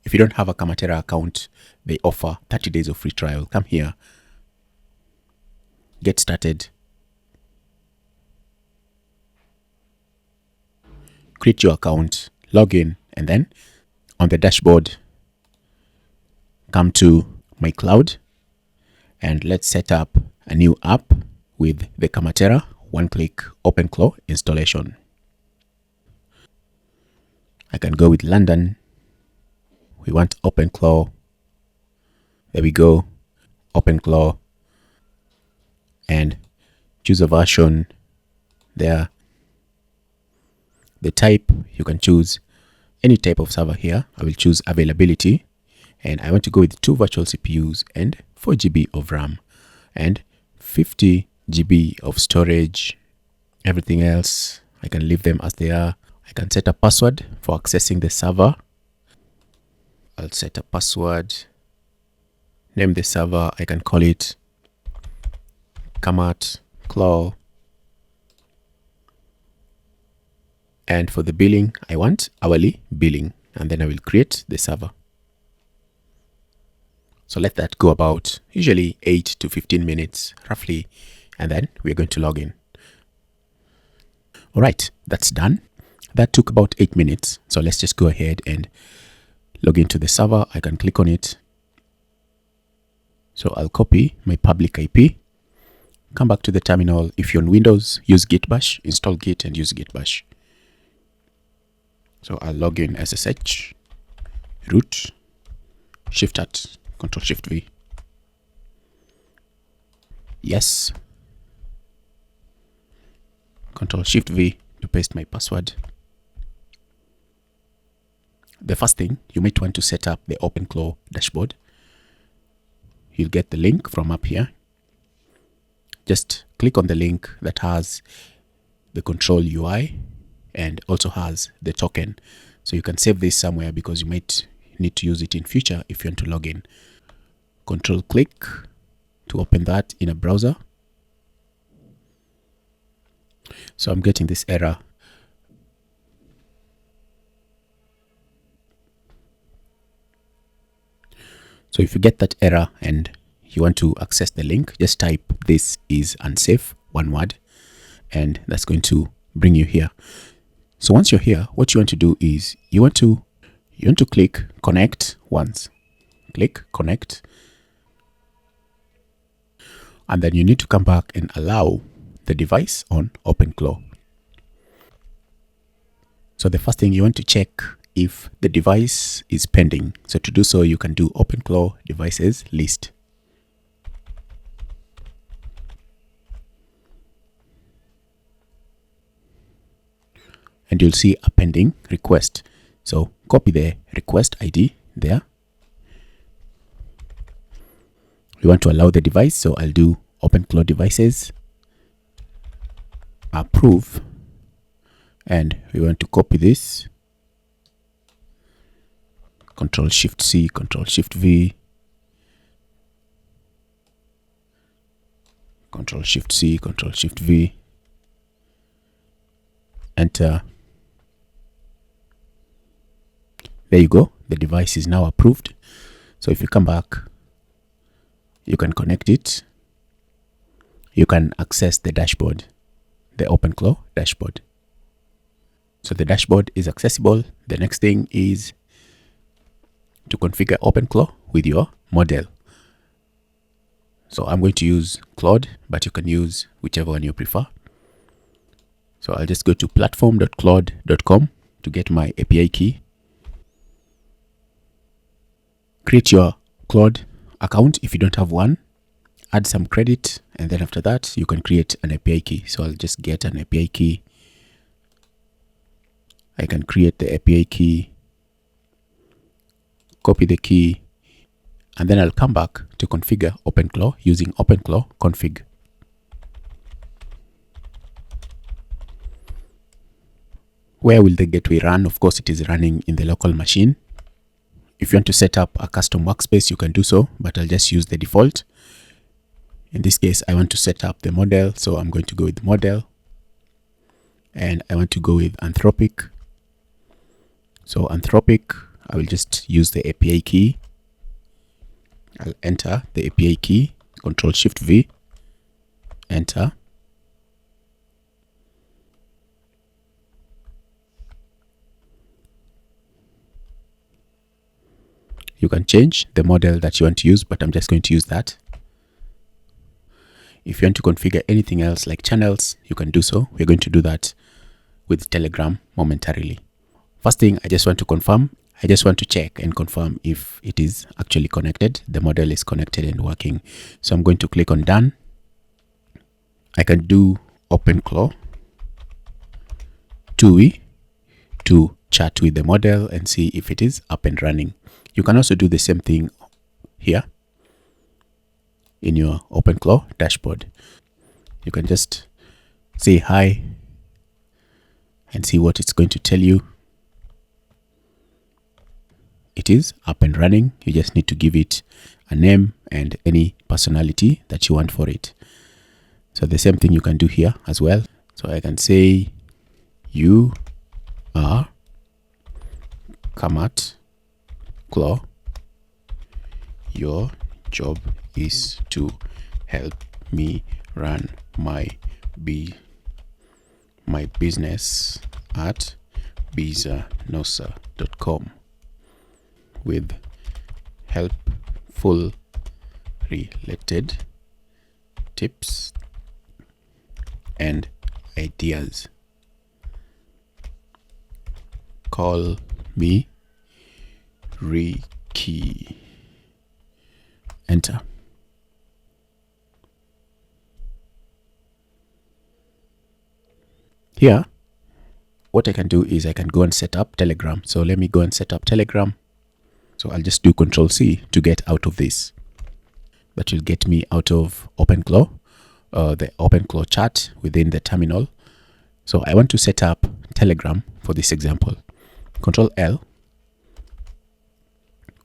if you don't have a Kamatera account, they offer 30 days of free trial. Come here, get started, create your account, log in, and then on the dashboard, come to my cloud, and let's set up a new app with the Kamatera one-click OpenClaw installation. I can go with London. We want OpenClaw. There we go, OpenClaw, and choose a version there. The type, you can choose any type of server here. I will choose availability, and I want to go with 2 virtual CPUs and 4 GB of RAM and 50 GB of storage. Everything else, I can leave them as they are. I can set a password for accessing the server. I'll set a password, name the server, I can call it Kamatera. And for the billing, I want hourly billing, and then I will create the server. So let that go about usually 8 to 15 minutes roughly, and then we're going to log in. All right, that's done. That took about 8 minutes. So let's just go ahead and log into the server. I can click on it. So I'll copy my public IP, come back to the terminal. If you're on Windows, use Git bash, install Git and use Git bash. So I'll log in SSH, root, Shift-at, Control-Shift-V. Yes. Control-Shift-V to paste my password. The first thing, you might want to set up the OpenClaw dashboard. You'll get the link from up here. Just click on the link that has the control UI and also has the token. So you can save this somewhere because you might need to use it in future if you want to log in. Control click to open that in a browser. So I'm getting this error. So if you get that error and you want to access the link, just type "this is unsafe," one word, and that's going to bring you here. So once you're here, what you want to do is you want to click connect once. Click connect. And then you need to come back and allow the device on OpenClaw. So the first thing, you want to check if the device is pending. So to do so, you can do OpenClaw devices list. And you'll see a pending request. So copy the request ID there. We want to allow the device, so I'll do OpenClaw devices, approve, and we want to copy this. Control-Shift-C, Control-Shift-V, Control-Shift-C, Control-Shift-V, enter. There you go. The device is now approved. So if you come back, you can connect it. You can access the dashboard, the OpenClaw dashboard. So the dashboard is accessible. The next thing is to configure OpenClaw with your model. So I'm going to use Claude, but you can use whichever one you prefer. So I'll just go to platform.claude.com to get my API key. Create your Claude account if you don't have one. Add some credit, and then after that, you can create an API key. So I'll just get an API key. I can create the API key, copy the key, and then I'll come back to configure OpenClaw using OpenClaw config. Where will the gateway run? Of course, it is running in the local machine. If you want to set up a custom workspace, you can do so, but I'll just use the default. In this case, I want to set up the model, so I'm going to go with model, and I want to go with Anthropic. So Anthropic, I will just use the API key. I'll enter the API key, Control Shift V, enter. You can change the model that you want to use, but I'm just going to use that. If you want to configure anything else like channels, you can do so. We're going to do that with Telegram momentarily. First thing, I just want to confirm. I just want to check and confirm if it is actually connected. The model is connected and working. So I'm going to click on done. I can do OpenClaw TUI to chat with the model and see if it is up and running. You can also do the same thing here in your OpenClaw dashboard. You can just say hi and see what it's going to tell you. It is up and running. You just need to give it a name and any personality that you want for it. So the same thing you can do here as well. So I can say you are Kamatera. Your job is to help me run my business at bizanosa.com with helpful related tips and ideas. Call me Ricky. Enter. Here, what I can do is I can go and set up Telegram. So let me go and set up Telegram. So I'll just do Control C to get out of this. That will get me out of OpenClaw, the OpenClaw chat within the terminal. So I want to set up Telegram for this example. Control L.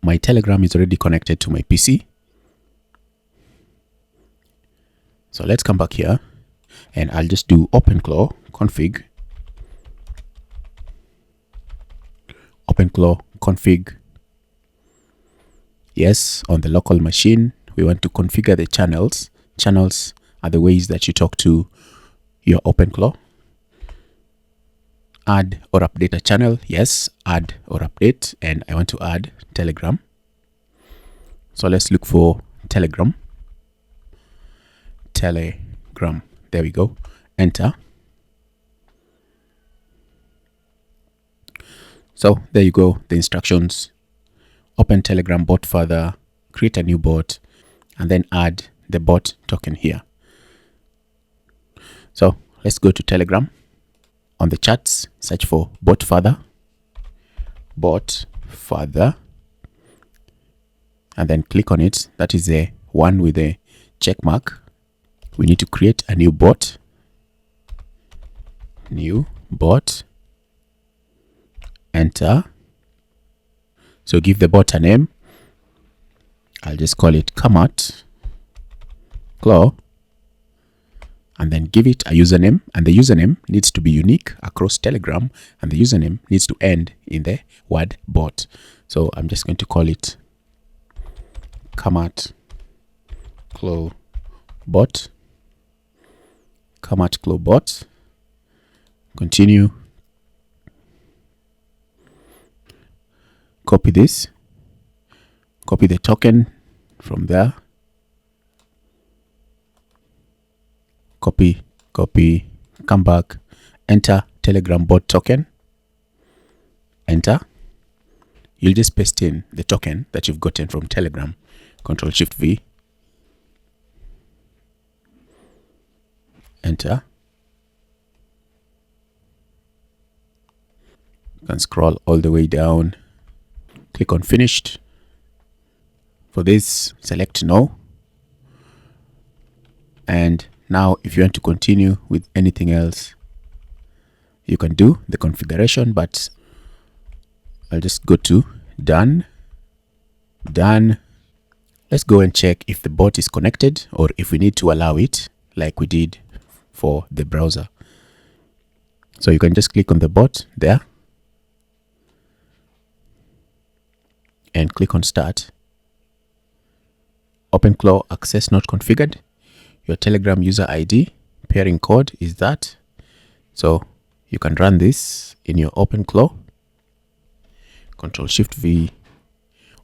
My Telegram is already connected to my PC. So let's come back here and I'll just do OpenClaw config. OpenClaw config. Yes, on the local machine, we want to configure the channels. Channels are the ways that you talk to your OpenClaw. Add or update a channel. Yes, add or update. And I want to add Telegram. So let's look for Telegram. Telegram. There we go. Enter. So there you go. The instructions. Open Telegram bot further, create a new bot, and then add the bot token here. So let's go to Telegram. On the chats, search for bot further, and then click on it. That is the one with the check mark. We need to create a new bot. Enter. So give the bot a name. I'll just call it Kamatera, and then give it a username, and the username needs to be unique across Telegram, and the username needs to end in the word bot. So I'm just going to call it Kamatera bot. Kamatera bot. Continue. Copy this. Copy the token from there. Copy, come back, enter Telegram bot token. Enter. You'll just paste in the token that you've gotten from Telegram. Control Shift V. Enter. You can scroll all the way down. Click on finished. For this, select no. And now if you want to continue with anything else, you can do the configuration, but I'll just go to done. Let's go and check if the bot is connected or if we need to allow it like we did for the browser. So you can just click on the bot there. and click on Start. OpenClaw access not configured. Your Telegram user ID pairing code is that. So you can run this in your OpenClaw. Control-Shift-V,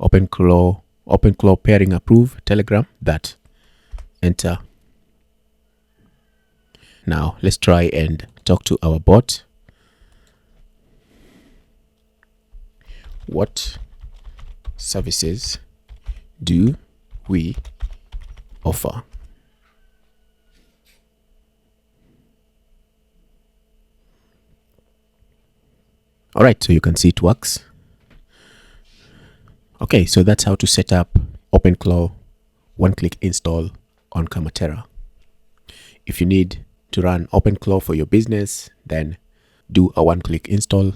OpenClaw pairing approve Telegram, that. Enter. Now let's try and talk to our bot. What services do we offer? All right, so you can see it works. Okay, so that's how to set up OpenClaw one-click install on Kamatera. If you need to run OpenClaw for your business, then do a one-click install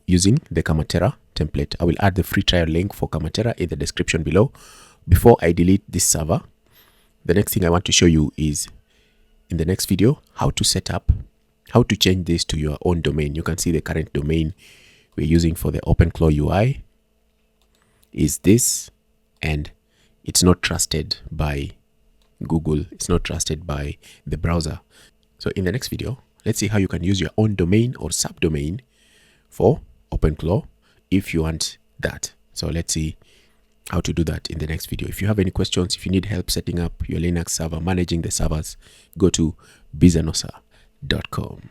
using the Kamatera template. I will add the free trial link for Kamatera in the description below. Before I delete this server, the next thing I want to show you is in the next video how to set up, how to change this to your own domain. You can see the current domain we're using for the OpenClaw UI is this, and it's not trusted by Google. It's not trusted by the browser. So in the next video, let's see how you can use your own domain or subdomain for OpenClaw if you want that. So let's see how to do that in the next video. If you have any questions, if you need help setting up your Linux server, managing the servers, go to bizanosa.com.